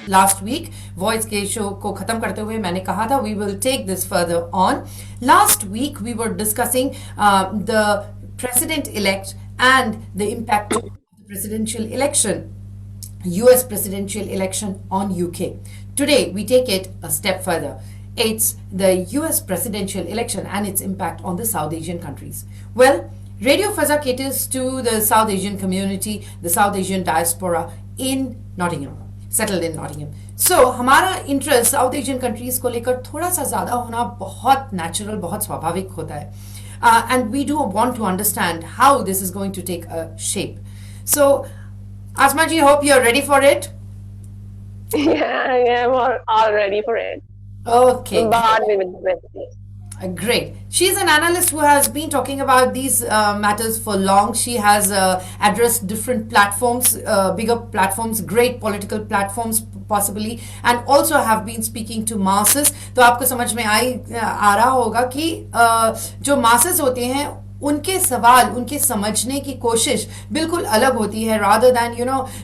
Last week, Voice के show को खत्म करते हुए मैंने कहा था we will take this further on. Last week we were discussing the president-elect and the impact of the presidential election, US presidential election on UK. Today we take it a step further. It's the US presidential election and its impact on the South Asian countries. Well, Radio Faza caters to the South Asian community, the South Asian diaspora in Nottingham, settled in Nottingham. So हमारा interest south Asian countries को लेकर थोड़ा सा ज़्यादा होना बहुत natural, बहुत स्वाभाविक होता है. And we do want to understand how this is going to take a shape. So, Asma ji, hope you're ready for it. Yeah, I am all ready for it. Okay. With Great. She's an analyst who has been talking about these matters for long. She has addressed different platforms, bigger platforms, great political platforms possibly, and also have been speaking to masses. तो आपको समझ में आ रहा होगा कि जो masses होते हैं उनके सवाल, उनके समझने की कोशिश बिल्कुल अलग होती है, rather than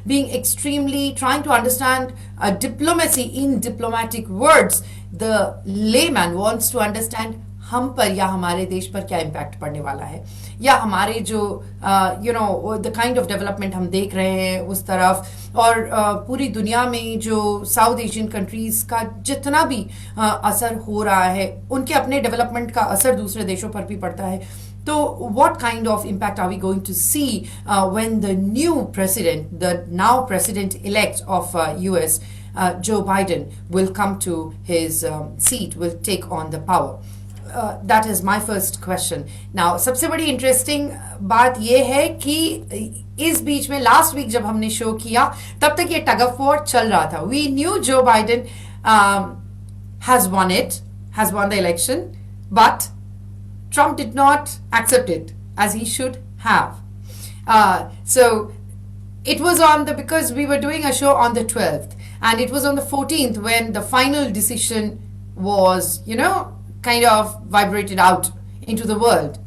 being extremely trying to understand diplomacy in diplomatic words. The layman wants to understand हम पर या हमारे देश पर क्या इम्पैक्ट पड़ने वाला है, या हमारे जो द काइंड ऑफ डेवलपमेंट हम देख रहे हैं उस तरफ, और पूरी दुनिया में जो साउथ एशियन कंट्रीज का जितना भी असर हो रहा है, उनके अपने डेवलपमेंट का असर दूसरे देशों पर भी पड़ता है. So what kind of impact are we going to see when the new president, the now president-elect of US, Joe Biden, will come to his seat, will take on the power? That is my first question. Now, सबसे बड़ी interesting बात ये है कि इस बीच में last week जब हमने शो किया तब तक ये tug of war चल रहा था. We knew Joe Biden has won the election, but Trump did not accept it as he should have. So it was because we were doing a show on the 12th, and it was on the 14th when the final decision was, kind of vibrated out into the world,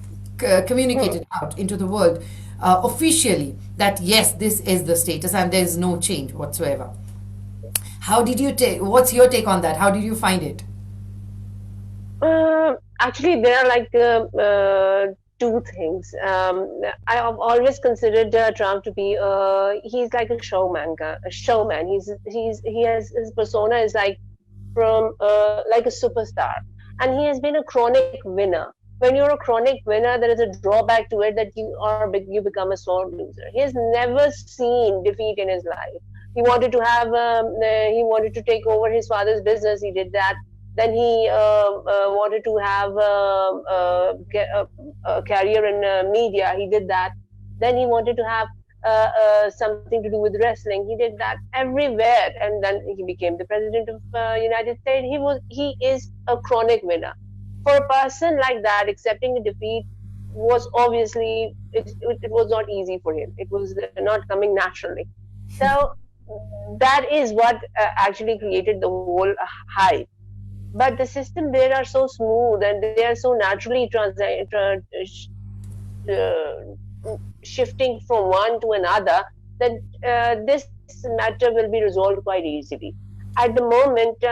communicated out into the world officially that yes, this is the status and there is no change whatsoever. How did you what's your take on that? How did you find it? Actually, there are two things. I have always considered Trump to be he's like a showman. He has his persona is like from like a superstar, and he has been a chronic winner. When you're a chronic winner, there is a drawback to it that you become a sore loser. He has never seen defeat in his life. He wanted to take over his father's business. He did that. Then he wanted to have a career in media. He did that. Then he wanted to have something to do with wrestling. He did that everywhere, and then he became the president of United States. He is a chronic winner. For a person like that, accepting a defeat was obviously it was not easy for him. It was not coming naturally. So that is what actually created the whole hype. But the system there are so smooth and they are so naturally shifting from one to another that this matter will be resolved quite easily. At the moment,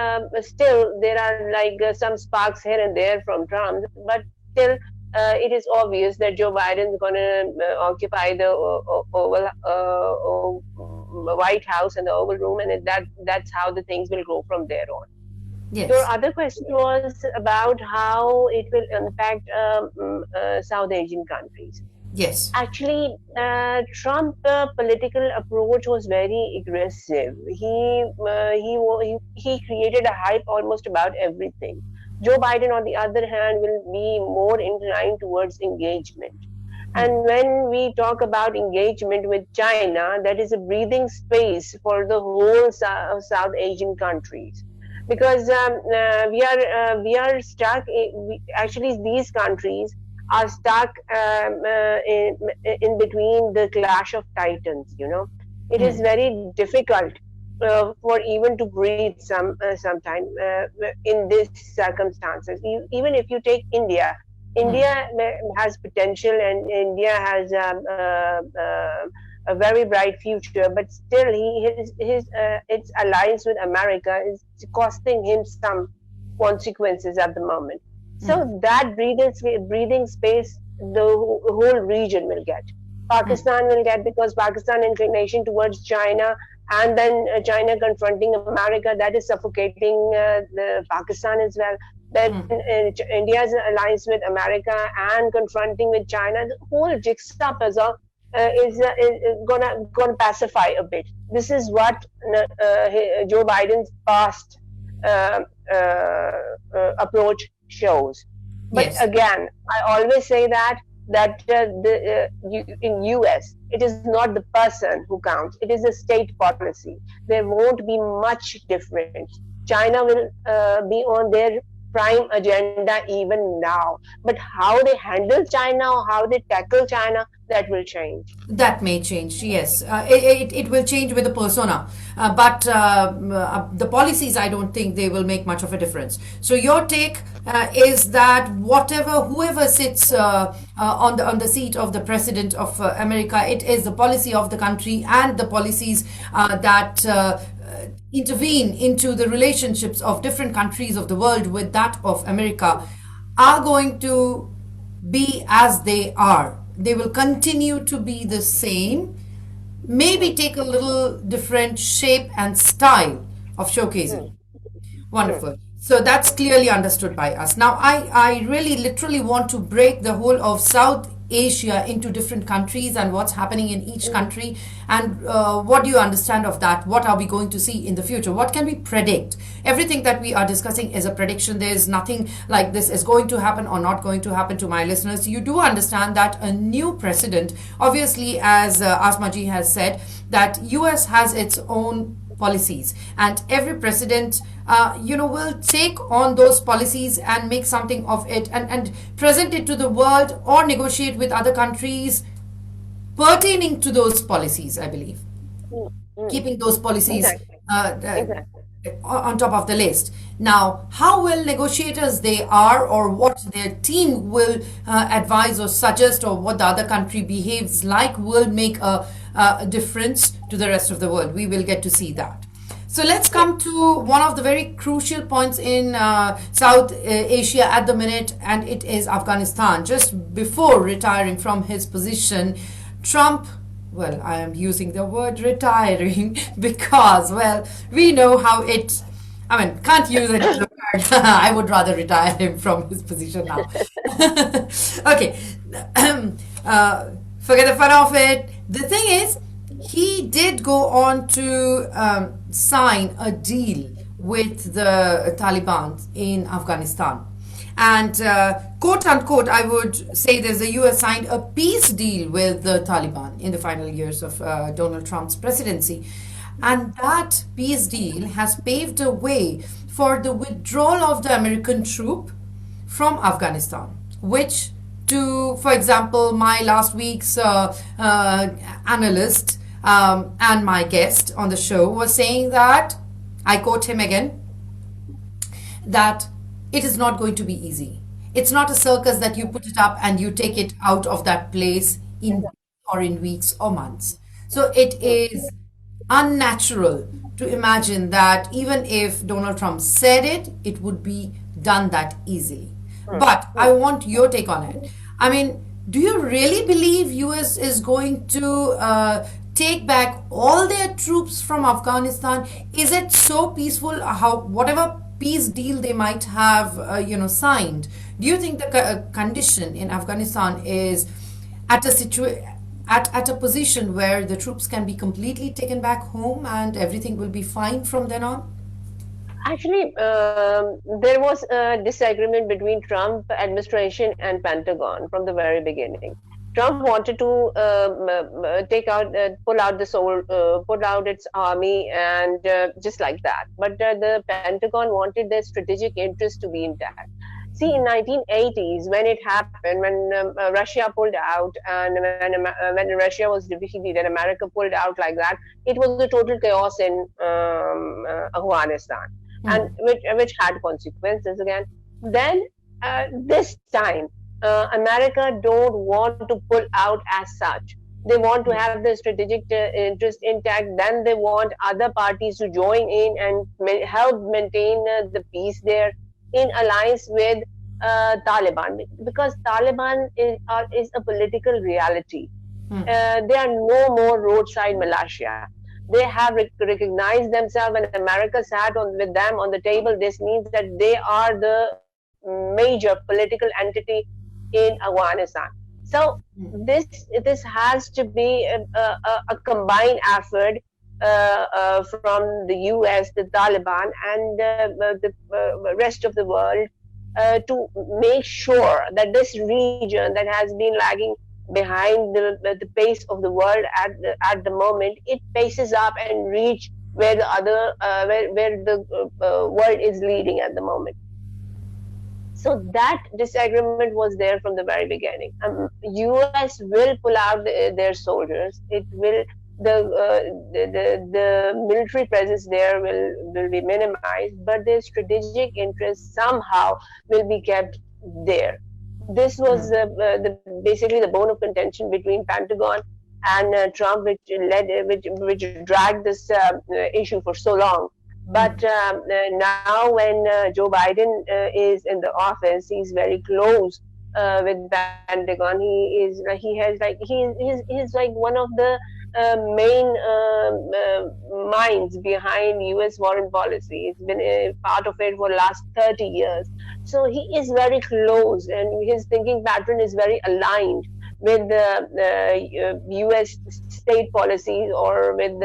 still there are some sparks here and there from Trump, but still it is obvious that Joe Biden is going to occupy the White House and the Oval Room, and that's how the things will go from there on. Yes. Your other question was about how it will impact South Asian countries. Yes. Actually, Trump's political approach was very aggressive. He created a hype almost about everything. Joe Biden, on the other hand, will be more inclined towards engagement. And when we talk about engagement with China, that is a breathing space for the whole South Asian countries. Because we are stuck. Actually, these countries are stuck in between the clash of titans. It is very difficult for even to breathe sometime in these circumstances. Even if you take India has potential, and India has a very bright future, but still his its alliance with America is costing him some consequences at the moment. Mm, So that breathing space the whole region will get. mm, Pakistan will get, because Pakistan inclination towards China, and then China confronting America, that is suffocating Pakistan as well. Then mm. India's alliance with America and confronting with China, the whole jigsaw puzzle is gonna pacify a bit. This is what Joe Biden's past uh, uh, approach shows. But Yes. again, I always say that in US, it is not the person who counts; it is the state policy. There won't be much difference. China will be on their prime agenda even now. But how they handle China or how they tackle China, that will change. That may change, yes. It will change with the persona. But the policies, I don't think they will make much of a difference. So your take is that whoever sits on the seat of the president of America, it is the policy of the country and the policies that intervene into the relationships of different countries of the world with that of America are going to be as they are. They will continue to be the same, maybe take a little different shape and style of showcasing. Hmm, hmm, Wonderful. So that's clearly understood by us. Now, I really literally want to break the whole of South Asia into different countries and what's happening in each hmm, country. And what do you understand of that? What are we going to see in the future? What can we predict? Everything that we are discussing is a prediction. There is nothing like this is going to happen or not going to happen. To my listeners, you do understand that a new president, obviously, as Asmaji has said, that US has its own policies, and every president will take on those policies and make something of it, and present it to the world or negotiate with other countries pertaining to those policies, I believe, hmm, hmm. keeping those policies Exactly. uh, uh, Exactly. on top of the list. Now, how well negotiators they are, or what their team will advise or suggest, or what the other country behaves like, will make a difference to the rest of the world. We will get to see that. So let's Yeah. come to one of the very crucial points in South Asia at the minute, and it is Afghanistan. Just before retiring from his position, Trump, well, I am using the word retiring because, well, we know how it, I mean, can't use it as a word. I would rather retire him from his position now. Okay. Forget the fun of it. The thing is, he did go on to sign a deal with the Taliban in Afghanistan. And quote unquote, I would say there's the US signed a peace deal with the Taliban in the final years of Donald Trump's presidency. And that peace deal has paved the way for the withdrawal of the American troop from Afghanistan, which, to, for example, my last week's analyst and my guest on the show was saying that, I quote him again, that it is not going to be easy. It's not a circus that you put it up and you take it out of that place in or in weeks or months. So it is unnatural to imagine that even if Donald Trump said it, it would be done that easily. Hmm, But I hmm. want your take on it. I mean, do you really believe US is going to take back all their troops from Afghanistan? Is it so peaceful? How whatever peace deal they might have, signed? Do you think the condition in Afghanistan is at a at a position where the troops can be completely taken back home and everything will be fine from then on? Actually, there was a disagreement between Trump administration and Pentagon from the very beginning. Trump wanted to pull out its army, and just like that. But the Pentagon wanted their strategic interests to be intact. See, in 1980s, when it happened, when Russia pulled out, and when Russia was defeated and America pulled out like that, it was a total chaos in Afghanistan, and Hmm. which had consequences again. Then this time, America don't want to pull out as such. They want to have the strategic interest intact. Then they want other parties to join in and help maintain the peace there in alliance with Taliban, because Taliban is a political reality. They are no more roadside militia. They have recognized themselves, and America sat with them on the table. This means that they are the major political entity in Afghanistan. So this has to be a combined effort from the U.S., the Taliban, and the rest of the world to make sure that this region that has been lagging behind the pace of the world at the moment, it paces up and reach where the other where the world is leading at the moment. So that disagreement was there from the very beginning. US will pull out their soldiers. It will the military presence there will be minimized, but the strategic interest somehow will be kept there. This was basically the bone of contention between Pentagon and Trump, which dragged this issue for so long. But now, when Joe Biden is in the office, he's very close with Pentagon. He's like one of the main minds behind U.S. foreign policy. He's been a part of it for the last 30 years. So he is very close, and his thinking pattern is very aligned with the U.S. state policies, or with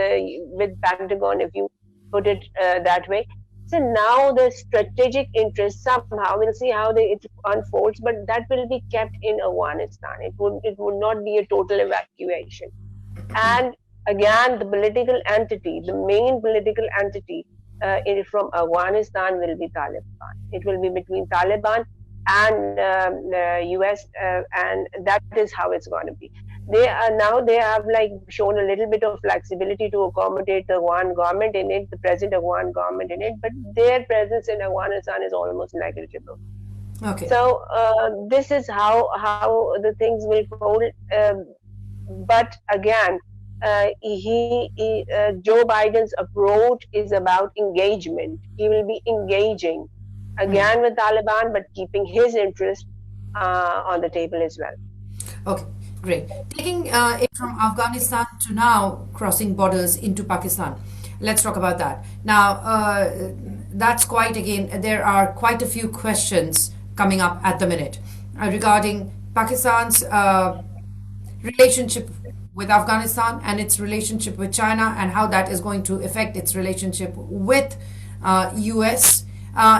Pentagon, if you put it that way. So now the strategic interest, somehow we'll see how it unfolds, but that will be kept in Afghanistan. It would not be a total evacuation. And again, the political entity, the main political entity from Afghanistan will be Taliban. It will be between Taliban and US, and that is how it's going to be. They have like shown a little bit of flexibility to accommodate the Afghan government in it, the present Afghan government in it, but their presence in Afghanistan is almost negligible. Okay. So this is how the things will fold. But again, Joe Biden's approach is about engagement. He will be engaging again with Taliban, but keeping his interest on the table as well. Okay, great. Taking it from Afghanistan to now crossing borders into Pakistan. Let's talk about that. Now, that's quite, again, there are quite a few questions coming up at the minute regarding Pakistan's relationship with Afghanistan and its relationship with China, and how that is going to affect its relationship with US,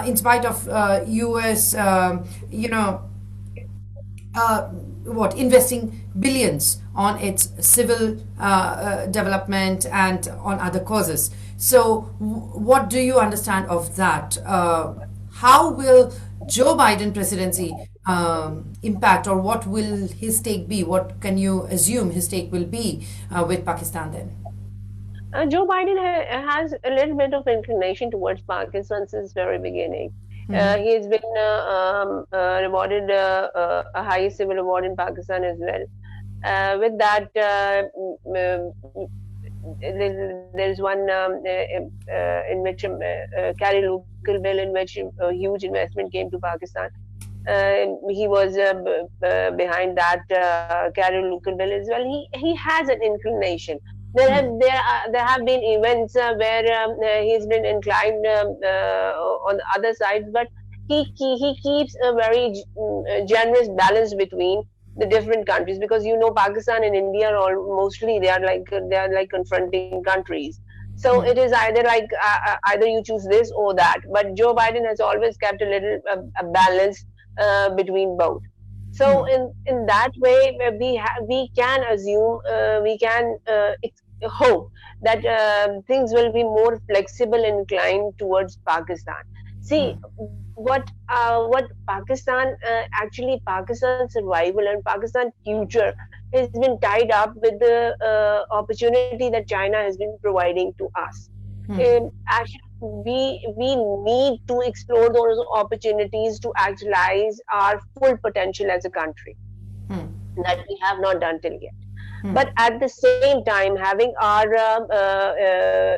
in spite of US, investing billions on its civil development and on other causes. So, what do you understand of that? How will Joe Biden presidency impact, or what will his take be? What can you assume his take will be with Pakistan then? Joe Biden has a little bit of inclination towards Pakistan since very beginning. He has been rewarded a high civil award in Pakistan as well. With that, there's one in which Carrie Local bill, in which a huge investment came to Pakistan. He was behind that Carrie Local bill as well. He has an inclination. There have been events where he's been inclined on the other side, but he keeps a very generous balance between the different countries, because Pakistan and India are mostly they are like confronting countries. So it is either you choose this or that. But Joe Biden has always kept a little a balance between both. So in that way, we can assume, we can hope that things will be more flexible and inclined towards Pakistan. See, what Pakistan actually, Pakistan's survival and Pakistan's future has been tied up with the opportunity that China has been providing to us. Actually, we need to explore those opportunities to actualize our full potential as a country that we have not done till yet. but at the same time having our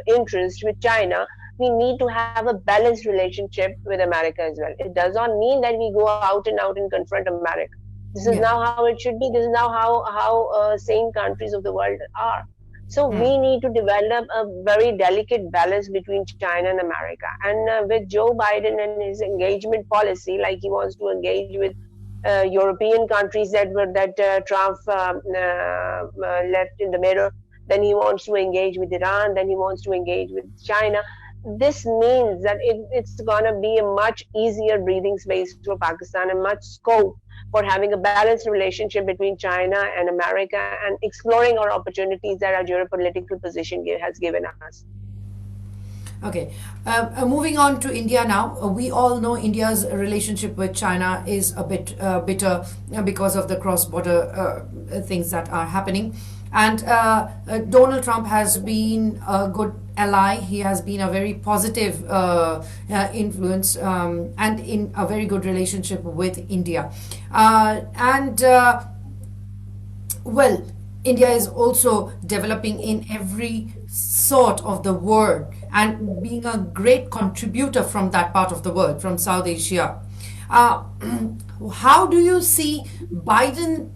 interest with China, we need to have a balanced relationship with America as well. It does not mean that we go out and confront America. This is Yeah. now how it should be. This is now how same countries of the world are. So Hmm. we need to develop a very delicate balance between China and America. And with Joe Biden and his engagement policy, like he wants to engage with European countries that Trump left in the middle. Then he wants to engage with Iran. Then he wants to engage with China. This means that it's going to be a much easier breathing space for Pakistan and much scope for having a balanced relationship between China and America and exploring our opportunities that our geopolitical position has given us. Okay, moving on to India now. We all know India's relationship with China is a bit bitter because of the cross-border things that are happening. And Donald Trump has been a good ally. He has been a very positive influence and in a very good relationship with India. And well, India is also developing in every sort of the world and being a great contributor from that part of the world, from South Asia. Uh, how do you see Biden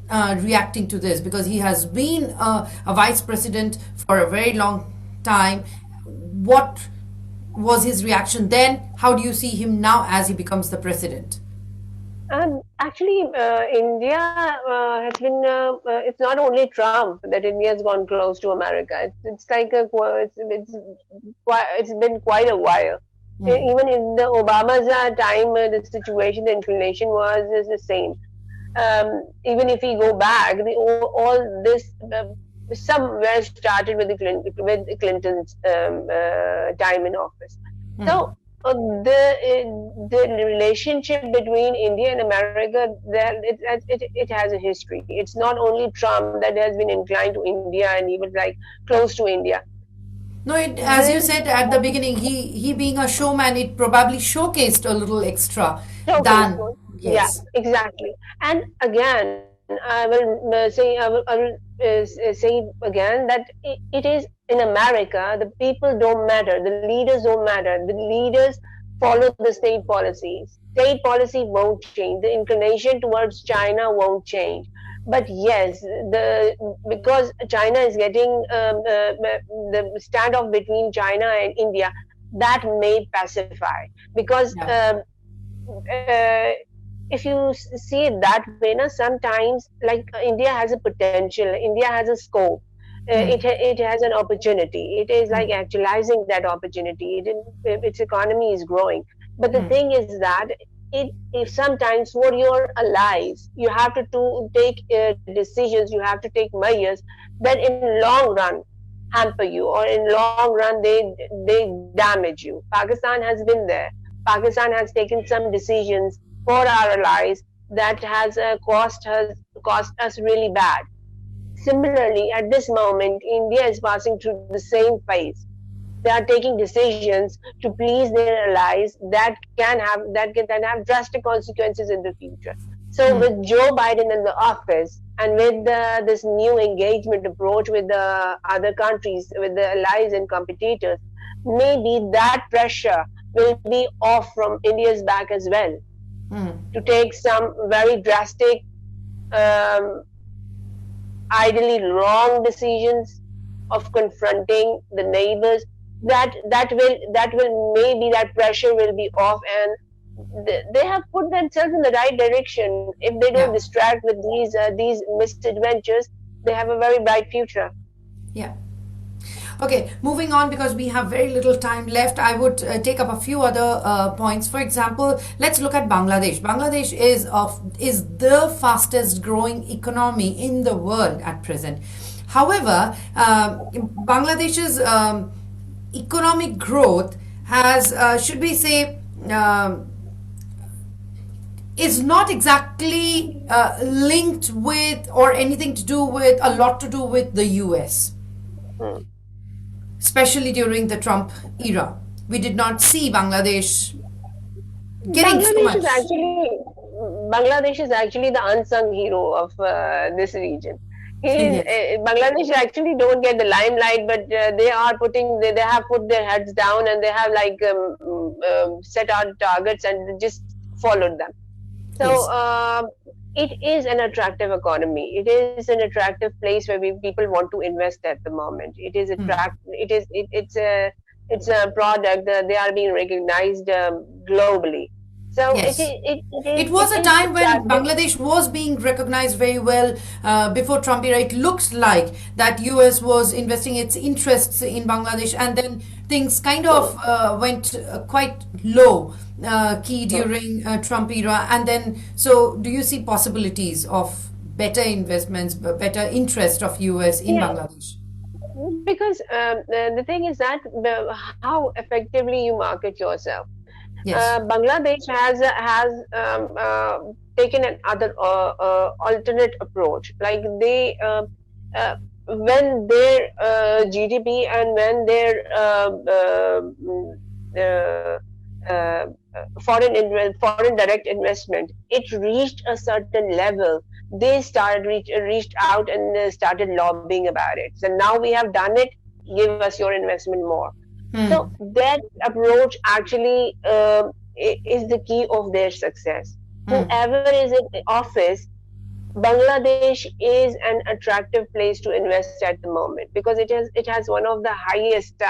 reacting to this? Because he has been a vice president for a very long time. What was his reaction then? How do you see him now as he becomes the president? Actually, India has been. It's not only Trump that India has gone close to America. It's like it's been quite a while. Hmm. Even in the Obama's time, the situation, the inclination was is the same. Even if we go back, all this somewhere started with the Clinton's time in office. Hmm. So the relationship between India and America, it has a history. It's not only Trump that has been inclined to India and he was like close to India. No, as you This said at the beginning, he being a showman, it probably showcased a little extra showcase, than yeah, yes. exactly. And again, I will say again that it is in America, the people don't matter, the leaders don't matter. The leaders follow the state policies. State policy won't change. The inclination towards China won't change. But yes, the because China is getting the standoff between China and India, that may pacify because Yeah. uh, if you see it that way, na, sometimes like India has a potential, India has a scope, Hmm. it has an opportunity. It is like Hmm. actualizing that opportunity. Its economy is growing. But the Hmm. thing is that if sometimes for your allies, you have to take decisions, you have to take measures that in long run hamper you, or in long run they damage you. Pakistan has been there. Pakistan has taken some decisions for our allies that has cost us really bad. Similarly, at this moment, India is passing through the same phase. They are taking decisions to please their allies that can have drastic consequences in the future. So, Hmm. with Joe Biden in the office and with this new engagement approach with the other countries, with the allies and competitors, maybe that pressure will be off from India's back as well Hmm. to take some very drastic, um, ideally wrong decisions of confronting the neighbors. That will maybe that pressure will be off, and they have put themselves in the right direction. If they don't Yeah. distract with these misadventures, they have a very bright future. Yeah. Okay, moving on because we have very little time left. I would take up a few other points. For example, let's look at Bangladesh. Bangladesh is the fastest growing economy in the world at present. However, Bangladesh's economic growth has, should we say, is not exactly linked with or anything to do with a lot to do with the US, Hmm. especially during the Trump era. We did not see Bangladesh getting so Bangladesh is much. actually Bangladesh is actually the unsung hero of this region. Yes. Bangladesh actually don't get the limelight, but they have put their heads down and they have like set out targets and just followed them. So Yes. it is an attractive economy. It is an attractive place where people want to invest at the moment. It is Hmm. attract. It is. It's a product that they are being recognized globally. So Yes. It it was a is time when attractive. Bangladesh was being recognized very well before Trump era. It looked like that US was investing its interests in Bangladesh, and then things kind of Hmm, went quite low key hmm. during Trump era. And then, so do you see possibilities of better investments, better interest of US in Yeah, Bangladesh? because the thing is that how effectively you market yourself. Yes. Bangladesh has taken another alternate approach. Like uh, when their GDP and when their uh, uh, foreign direct investment it reached a certain level, they reached out and started lobbying about it. So now we have done it. Give us your investment more. So Hmm. that approach actually is the key of their success. Hmm. Whoever is in office, Bangladesh is an attractive place to invest at the moment because it has one of the highest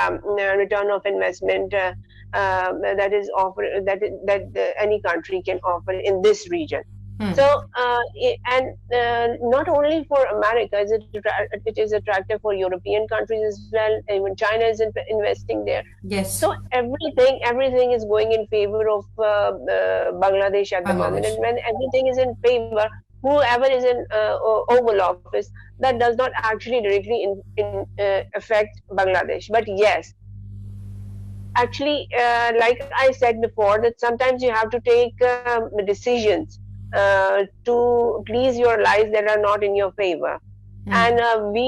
return of investment that is offered that any country can offer in this region. So Hmm. and not only for America, it is attractive for European countries as well. Even China is investing there. Yes. So everything is going in favor of Bangladesh at the moment, and Bangladesh. when everything is in favor, whoever is in Oval Office, that does not actually directly affect Bangladesh. But yes, actually, like I said before, that sometimes you have to take decisions to please your lives that are not in your favor. Hmm. And we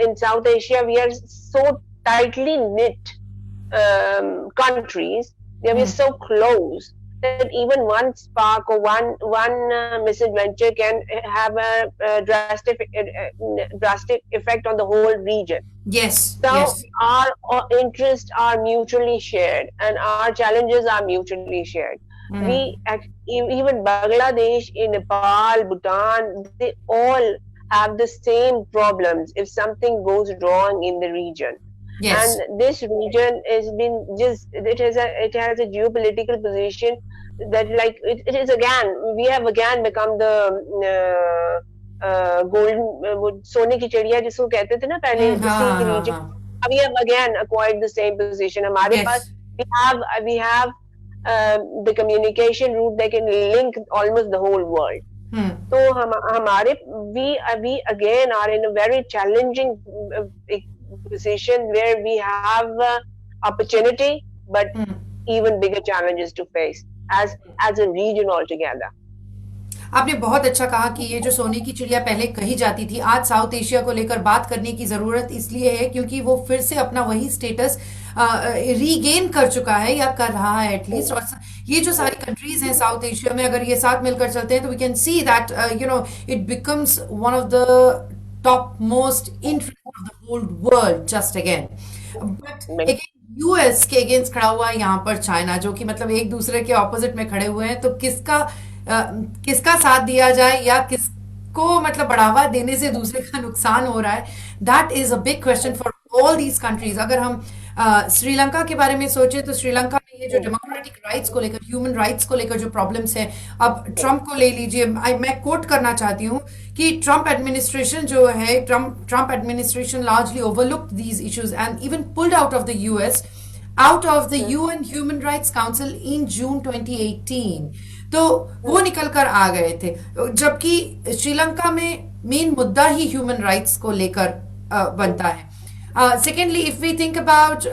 in South Asia, we are so tightly knit countries, they were Hmm. so close that even one spark or one misadventure can have a drastic effect on the whole region. Yes. So Yes. our interests are mutually shared, and our challenges are mutually shared. Hmm. Even Bangladesh, in Nepal, Bhutan, they all have the same problems if something goes wrong in the region. Yes. And this region has been just it has a geopolitical position that like it is again we have again become the golden सोने की चिड़िया जिसको कहते थे ना पहले Hmm. उसी हाँ हाँ रीजन. हाँ. We have again acquired the same position. हमारे पास Yes. we have the communication route that can link almost the whole world. Hmm. तो हमारे we again are in a very challenging uh, position where we have opportunity but Hmm. even bigger challenges to face as a region altogether. आपने बहुत अच्छा कहा कि ये जो सोने की चिड़िया पहले कही जाती थी, आज साउथ एशिया को लेकर बात करने की जरूरत इसलिए है क्योंकि वो फिर से अपना वही स्टेटस रीगेन कर चुका है या कर रहा है एटलीस्ट। Mm, और ये जो सारी कंट्रीज हैं साउथ एशिया में, अगर ये साथ मिलकर चलते हैं तो we can see that it becomes one of the top most interest of the whole world just again. But mm, again US के अगेंस्ट खड़ा हुआ है यहाँ पर चाइना, जो कि मतलब एक दूसरे के ऑपोजिट में खड़े हुए हैं। तो किसका साथ दिया जाए या किसको मतलब बढ़ावा देने से दूसरे का नुकसान हो रहा है, that is a big question for all these countries. अगर हम श्रीलंका के बारे में सोचें तो श्रीलंका में ये जो mm, डेमोक्रेटिक राइट्स को लेकर, ह्यूमन राइट्स को लेकर जो प्रॉब्लम्स हैं, अब ट्रम्प को ले लीजिए। मैं कोट करना चाहती हूँ कि ट्रम्प एडमिनिस्ट्रेशन जो है, Trump administration largely overlooked these issues and even pulled out of the US, out of the mm, UN human rights council in June 2018। तो वो mm, निकल कर आ गए थे, जबकि श्रीलंका में मेन मुद्दा ही ह्यूमन राइट्स को लेकर बनता है। Secondly, if we think about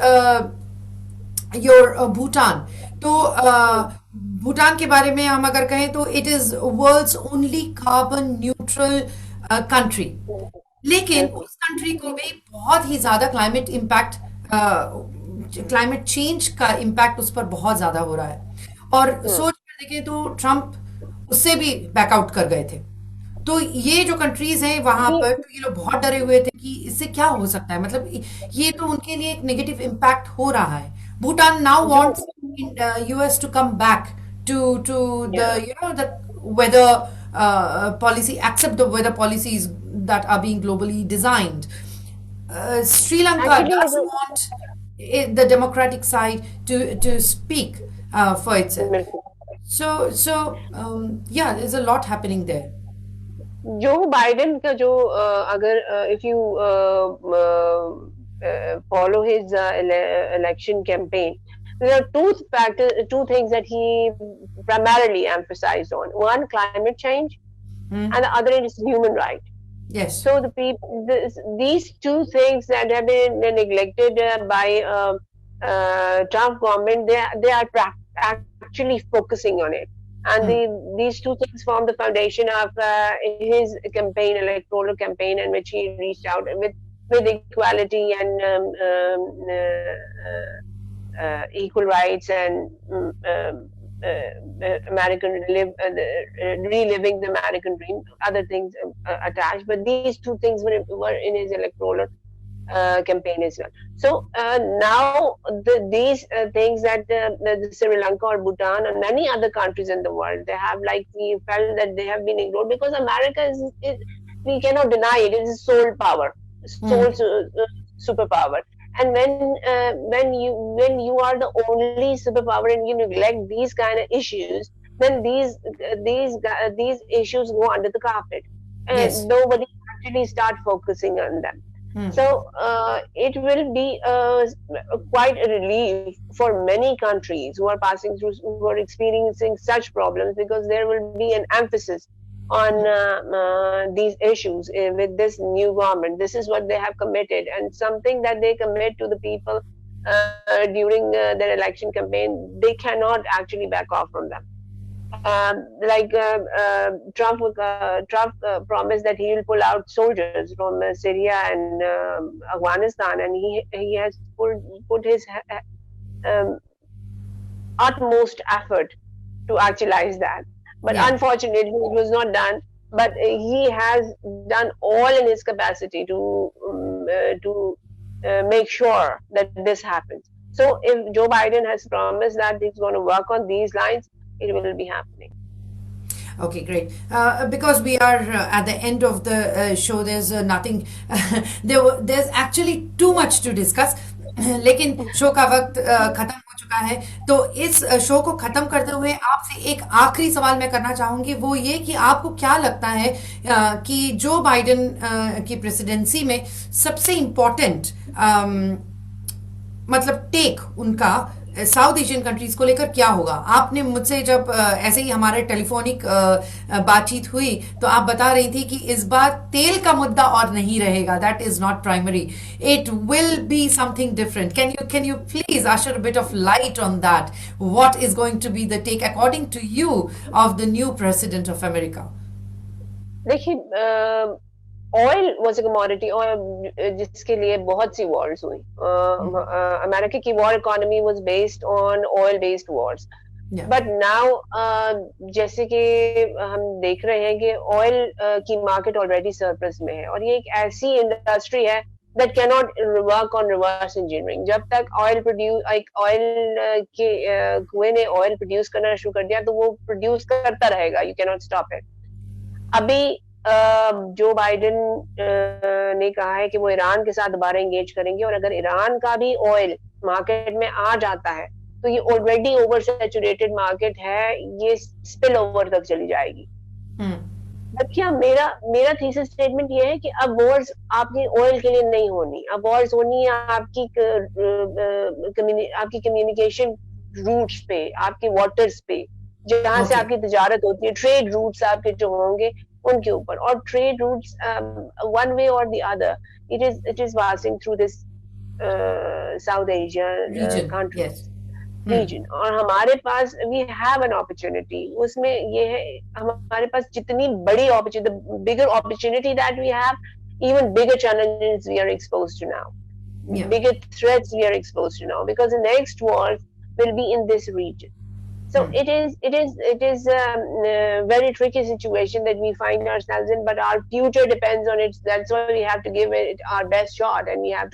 your Bhutan, तो mm, भूटान के बारे में हम अगर कहें तो it is world's only carbon neutral country. mm, लेकिन mm, उस कंट्री को भी बहुत ही ज्यादा क्लाइमेट चेंज का इम्पैक्ट उस पर बहुत ज्यादा हो रहा है। और mm, सोच कर देखें तो ट्रम्प उससे भी बैकआउट कर गए थे। तो ये जो कंट्रीज हैं वहां पर, तो ये लोग बहुत डरे हुए थे कि इससे क्या हो सकता है, मतलब ये तो उनके लिए एक नेगेटिव इम्पैक्ट हो रहा है. Bhutan now जो wants US to come back to the, yeah. the weather policy, accept the weather policies that are being globally designed. Sri Lanka Actually, does want the democratic side to speak for itself. So yeah, there's a lot happening there. Joe Biden का जो अगर if you follow his election campaign, there are two things that he primarily emphasized on. One, climate change, Hmm. and the other is human right. Yes. So these two things that have been neglected by Trump government, they are actually focusing on it, and Hmm. these two things form the foundation of his campaign, electoral campaign, in which he reached out with equality and equal rights and American reliving the American dream, other things attached. But these two things were in his electoral campaign as well. So now these things that the Sri Lanka or Bhutan or many other countries in the world, they have, like, we felt that they have been ignored because America is we cannot deny it. It is sole power, sole Hmm. superpower. And when you are the only superpower and you neglect these kind of issues, then these issues go under the carpet, Yes. and nobody actually start focusing on them. Hmm. So it will be quite a relief for many countries who are passing through, who are experiencing such problems, because there will be an emphasis on these issues with this new government. This is what they have committed, and something that they commit to the people during their election campaign, they cannot actually back off from them. Like Trump promised that he will pull out soldiers from Syria and Afghanistan, and he has put his um, utmost effort to actualize that. But Yeah. unfortunately, it was not done. But he has done all in his capacity to make sure that this happens. So if Joe Biden has promised that he's going to work on these lines, it will be happening. Okay, great. Because we are at the end of the show, there's nothing. There's actually too much to discuss. लेकिन show का वक्त खत्म हो चुका है. तो इस show को खत्म करते हुए आपसे एक आखिरी सवाल मैं करना चाहूंगी, वो ये कि आपको क्या लगता है कि जो बाइडेन की प्रेसिडेंसी में सबसे इम्पोर्टेंट मतलब टेक उनका साउथ एशियन कंट्रीज को लेकर क्या होगा. आपने मुझसे जब ऐसे ही हमारे टेलीफोनिक बातचीत हुई तो आप बता रही थी कि इस बार तेल का मुद्दा और नहीं रहेगा. That is not primary. It will be something different. Can you please usher a bit of light on that. What is going to be the take according to you of the new president of America? देखिए, oil was a commodity, और जिसके लिए बहुत सी wars हुई. America की war economy was based on oil based wars. But now जैसे कि हम देख रहे हैं कि ऑयल की मार्केट ऑलरेडी सरप्लस में है, और ये एक ऐसी इंडस्ट्री है that cannot work on reverse engineering. जब तक ऑयल के कुएं ने ऑयल प्रोड्यूस करना शुरू कर दिया तो वो प्रोड्यूस करता रहेगा. You cannot stop it. अभी जो बाइडेन ने कहा है कि वो ईरान के साथ दोबारा एंगेज करेंगे, और अगर ईरान का भी ऑयल मार्केट में आ जाता है तो ये ऑलरेडी ओवर सैचुरेटेड मार्केट है, ये स्पिल ओवर तक चली जाएगी. देखिए, मेरा थीसिस स्टेटमेंट ये है कि अब वॉर्स आपकी ऑयल के लिए नहीं होनी, अब वॉर्स होनी है आपकी कम्युनिकेशन रूट्स पे, आपके वाटर्स पे, जहां से आपकी तजारत होती है. ट्रेड रूट्स आपके जो होंगे उनके ऊपर, और ट्रेड रूट्स वन वे और the other, it is passing through this South Asia countries region. और हमारे पास वी हैव एन अपॉर्चुनिटी. उसमें ये है, हमारे पास जितनी बड़ी opportunity, bigger opportunity that we have, even bigger challenges we are exposed to now. Bigger threats we are exposed to now, because the next wars will be in this region. So it is very tricky situation that we find ourselves in, but our future depends on it. That's why we have to give it our best shot, and we have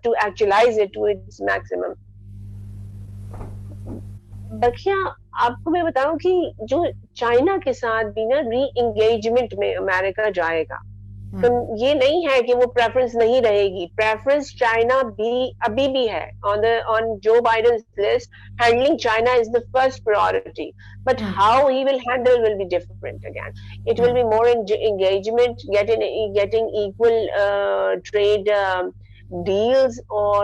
to actualize it to its maximum. बखिया, आपको मैं बताऊं कि जो China के साथ भी ना री एंगेजमेंट में अमेरिका जाएगा, तो ये नहीं है कि वो प्रेफरेंस नहीं रहेगी, प्रेफरेंस चाइना भी अभी भी है on Joe Biden list. Handling China is the first priority, but how he will handle will be different again. It will be more engagement, getting equal trade deals, or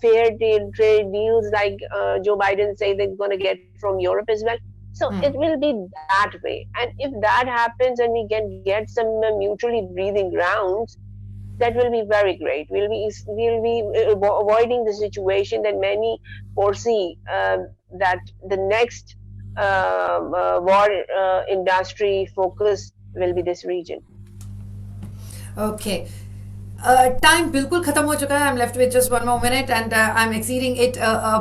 fair trade deals like Joe Biden say they're going to get from Europe as well. So it will be that way. And if that happens and we can get some mutually breathing grounds, that will be very great. We'll be avoiding the situation that many foresee, that the next war industry focus will be this region. Okay. Time बिल्कुल खत्म हो चुका है. I am left with just 1 more minute and I am exceeding it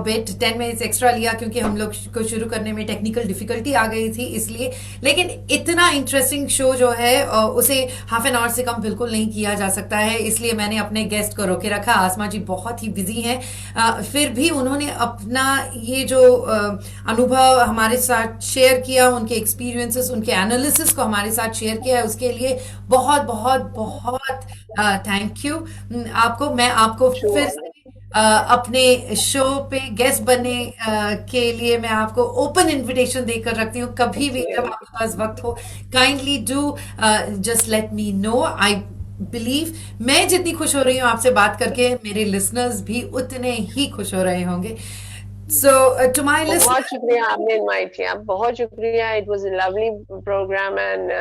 bit. 10 minutes extra लिया क्योंकि हम लोग को शुरू करने में टेक्निकल डिफिकल्टी आ गई थी इसलिए. लेकिन इतना इंटरेस्टिंग शो जो है उसे हाफ एन आवर से कम बिल्कुल नहीं किया जा सकता है, इसलिए मैंने अपने गेस्ट को रोके रखा. आसमा जी बहुत ही बिजी हैं, फिर भी उन्होंने अपना ये जो अनुभव हमारे साथ शेयर किया, उनके एक्सपीरियंसेस, उनके एनालिसिस को हमारे साथ शेयर किया है, उसके लिए बहुत बहुत बहुत थैंक यू आपको. मैं आपको फिर से अपने शो पे गेस्ट बनने के लिए मैं आपको ओपन इनविटेशन देकर रखती हूँ. कभी भी जब आपके पास वक्त हो, kindly do just let me know. I believe मैं जितनी खुश हो रही हूँ आपसे बात करके, मेरे लिसनर्स भी उतने ही खुश हो रहे होंगे. So to my listeners, बहुत शुक्रिया आपने इनवाइट किया, बहुत शुक्रिया. It was a lovely program and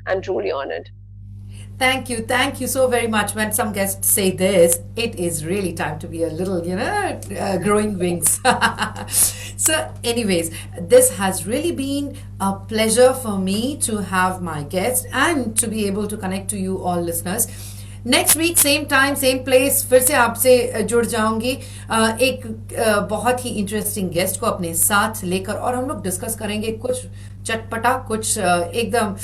I'm truly honored. Thank you so very much. When some guests say this, it is really time to be a little, growing wings. So, anyways, this has really been a pleasure for me to have my guests and to be able to connect to you all listeners. Next week same time same place फिर से आपसे जुड़ जाऊंगी एक बहुत ही interesting guest को अपने साथ लेकर, और हम लोग डिस्कस करेंगे कुछ चटपटा, कुछ एकदम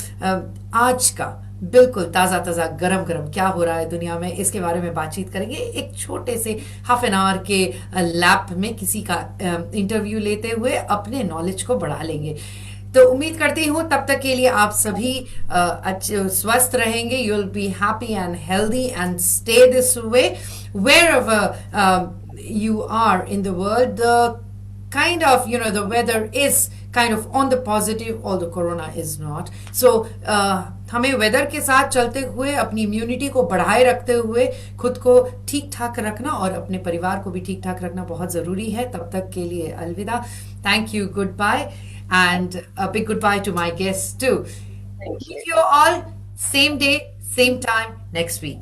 आज का बिल्कुल ताज़ा ताज़ा गरम गरम क्या हो रहा है दुनिया में, इसके बारे में बातचीत करेंगे. एक छोटे से हाफ एन आवर के लैब में किसी का इंटरव्यू लेते हुए अपने नॉलेज को बढ़ा लेंगे. तो उम्मीद करती हूँ तब तक के लिए आप सभी अच्छे स्वस्थ रहेंगे. You will be happy and healthy and stay this way wherever you are in the world. The kind of, the weather is kind of on the positive, although corona is not. So हमें weather के साथ चलते हुए अपनी immunity को बढ़ाए रखते हुए खुद को ठीक ठाक रखना और अपने परिवार को भी ठीक ठाक रखना बहुत जरूरी है. तब तक के लिए अलविदा. Thank you. Goodbye. And a big goodbye to my guests too. Thank you. See you all same day, same time next week.